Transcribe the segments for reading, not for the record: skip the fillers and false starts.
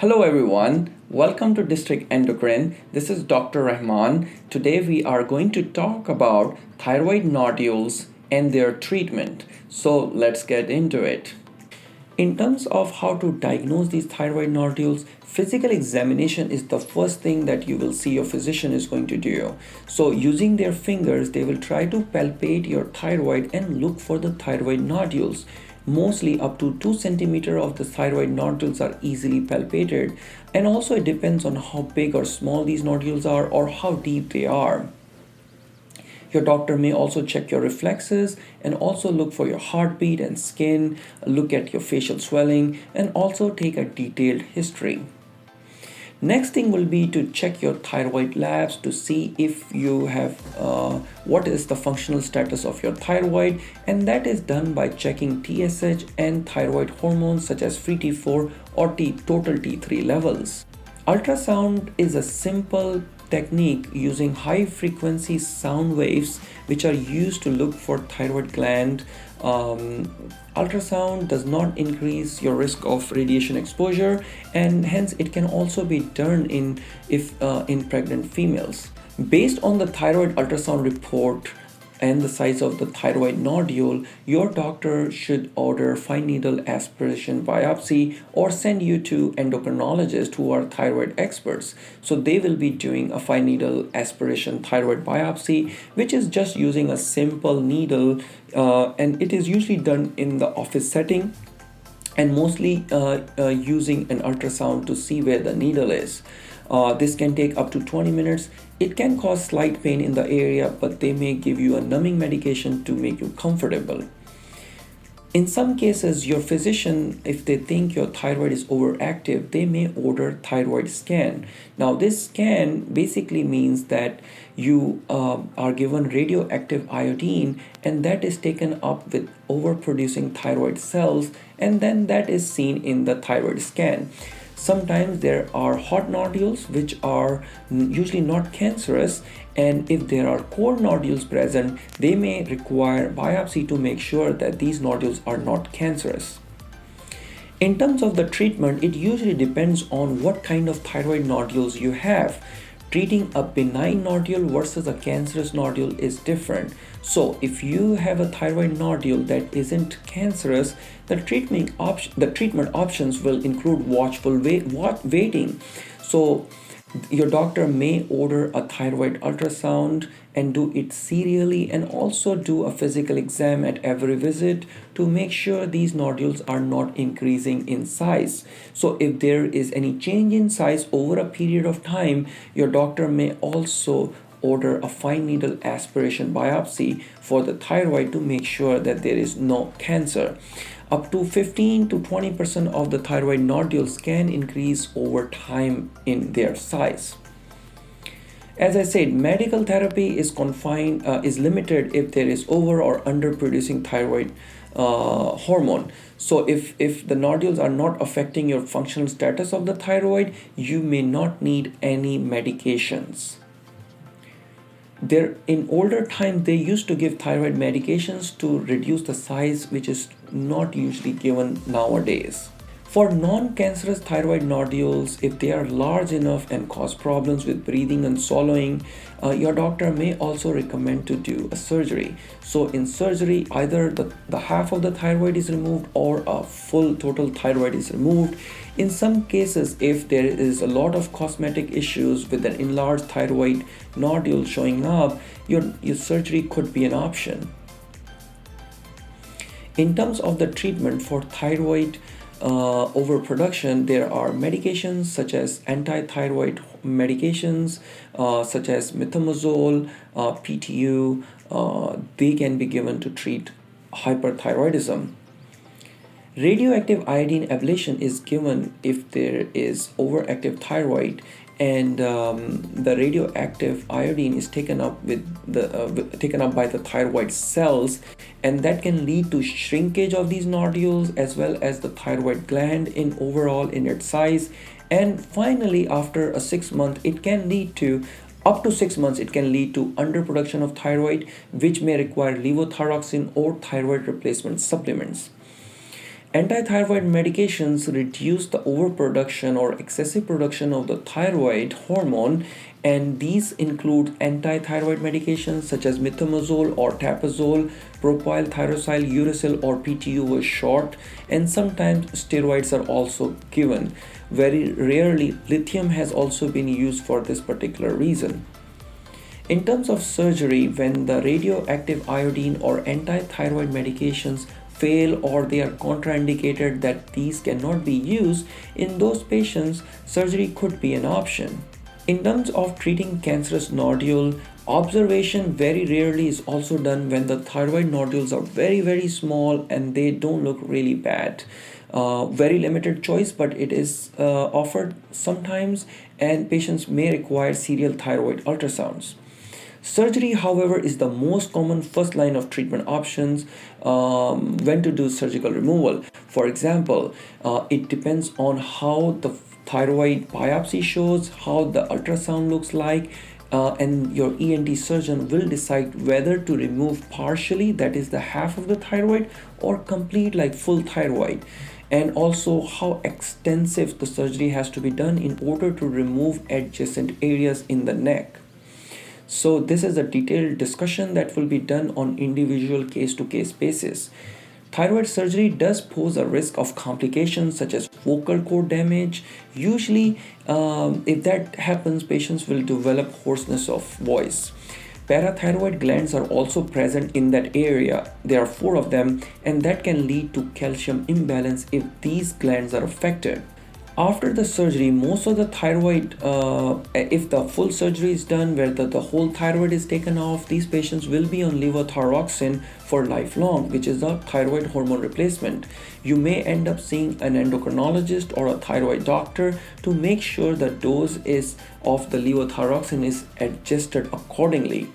Hello everyone, welcome to District Endocrine. This is Dr. Rahman. Today we are going to talk about thyroid nodules and their treatment. So let's get into it. In terms of how to diagnose these thyroid nodules, physical examination is the first thing that you will see your physician is going to do. So using their fingers, they will try to palpate your thyroid and look for the thyroid nodules. Mostly up to 2 centimeters of the thyroid nodules are easily palpated, and also it depends on how big or small these nodules are or how deep they are. Your doctor may also check your reflexes and also look for your heartbeat and skin, look at your facial swelling, and also take a detailed history. Next thing will be to check your thyroid labs to see if you have what is the functional status of your thyroid, and that is done by checking TSH and thyroid hormones such as free T4 or total T3 levels. Ultrasound is a simple technique using high frequency sound waves which are used to look for thyroid gland. Ultrasound does not increase your risk of radiation exposure, and hence it can also be done in pregnant females. Based on the thyroid ultrasound report and the size of the thyroid nodule, your doctor should order fine needle aspiration biopsy or send you to endocrinologists who are thyroid experts. So they will be doing a fine needle aspiration thyroid biopsy, which is just using a simple needle, and it is usually done in the office setting and mostly using an ultrasound to see where the needle is. This can take up to 20 minutes. It can cause slight pain in the area, but they may give you a numbing medication to make you comfortable. In some cases, your physician, if they think your thyroid is overactive, they may order thyroid scan. Now, this scan basically means that you are given radioactive iodine, and that is taken up with overproducing thyroid cells, and then that is seen in the thyroid scan. Sometimes there are hot nodules which are usually not cancerous, and if there are cold nodules present, they may require biopsy to make sure that these nodules are not cancerous. In terms of the treatment, it usually depends on what kind of thyroid nodules you have. Treating a benign nodule versus a cancerous nodule is different. So if you have a thyroid nodule that isn't cancerous, the treatment options will include watchful waiting. So your doctor may order a thyroid ultrasound and do it serially, and also do a physical exam at every visit to make sure these nodules are not increasing in size. So if there is any change in size over a period of time, your doctor may also order a fine needle aspiration biopsy for the thyroid to make sure that there is no cancer. Up to 15 to 20% of the thyroid nodules can increase over time in their size. As I said, medical therapy is limited if there is over or under producing thyroid hormone. So if the nodules are not affecting your functional status of the thyroid, you may not need any medications. In older times, they used to give thyroid medications to reduce the size, which is not usually given nowadays. For non-cancerous thyroid nodules, if they are large enough and cause problems with breathing and swallowing, your doctor may also recommend to do a surgery. So in surgery, either the half of the thyroid is removed or a full total thyroid is removed. In some cases, if there is a lot of cosmetic issues with an enlarged thyroid nodule showing up, your surgery could be an option. In terms of the treatment for thyroid overproduction, there are medications such as anti-thyroid medications such as methimazole, PTU. They can be given to treat hyperthyroidism. Radioactive iodine ablation is given if there is overactive thyroid, and the radioactive iodine is taken up by the thyroid cells, and that can lead to shrinkage of these nodules as well as the thyroid gland in overall in its size. And finally, after 6 months, it can lead to up to 6 months, it can lead to underproduction of thyroid, which may require levothyroxine or thyroid replacement supplements. Antithyroid medications reduce the overproduction or excessive production of the thyroid hormone, and these include antithyroid medications such as methimazole or tapazole, propyl thyroxyl uracil or PTU for short, and sometimes steroids are also given. Very rarely, lithium has also been used for this particular reason. In terms of surgery, when the radioactive iodine or antithyroid medications fail or they are contraindicated that these cannot be used, in those patients, surgery could be an option. In terms of treating cancerous nodule, observation very rarely is also done when the thyroid nodules are very small and they don't look really bad. Very limited choice, but it is offered sometimes, and patients may require serial thyroid ultrasounds. Surgery, however, is the most common first line of treatment options when to do surgical removal. For example, it depends on how the thyroid biopsy shows, how the ultrasound looks like, and your ENT surgeon will decide whether to remove partially, that is the half of the thyroid, or complete like full thyroid, and also how extensive the surgery has to be done in order to remove adjacent areas in the neck. So this is a detailed discussion that will be done on individual case-to-case basis. Thyroid surgery does pose a risk of complications such as vocal cord damage. Usually, if that happens, patients will develop hoarseness of voice. Parathyroid glands are also present in that area. There are 4 of them, and that can lead to calcium imbalance if these glands are affected. After the surgery, most of the thyroid, if the full surgery is done where the whole thyroid is taken off, these patients will be on levothyroxine for lifelong, which is a thyroid hormone replacement. You may end up seeing an endocrinologist or a thyroid doctor to make sure the dose of the levothyroxine is adjusted accordingly.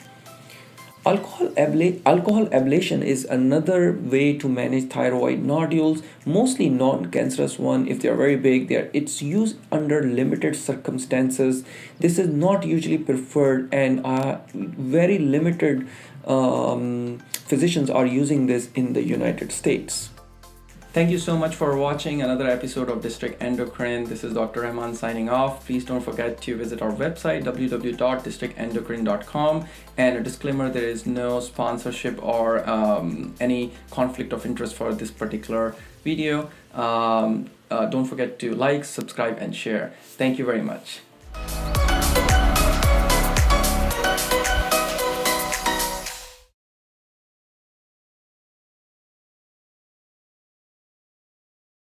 Alcohol ablation is another way to manage thyroid nodules, mostly non-cancerous one. If they are very big, it's used under limited circumstances. This is not usually preferred, and very limited physicians are using this in the United States. Thank you so much for watching another episode of District Endocrine. This is Dr. Rahman signing off. Please don't forget to visit our website www.districtendocrine.com, and a disclaimer, there is no sponsorship or any conflict of interest for this particular video. Don't forget to like, subscribe and share. Thank you very much.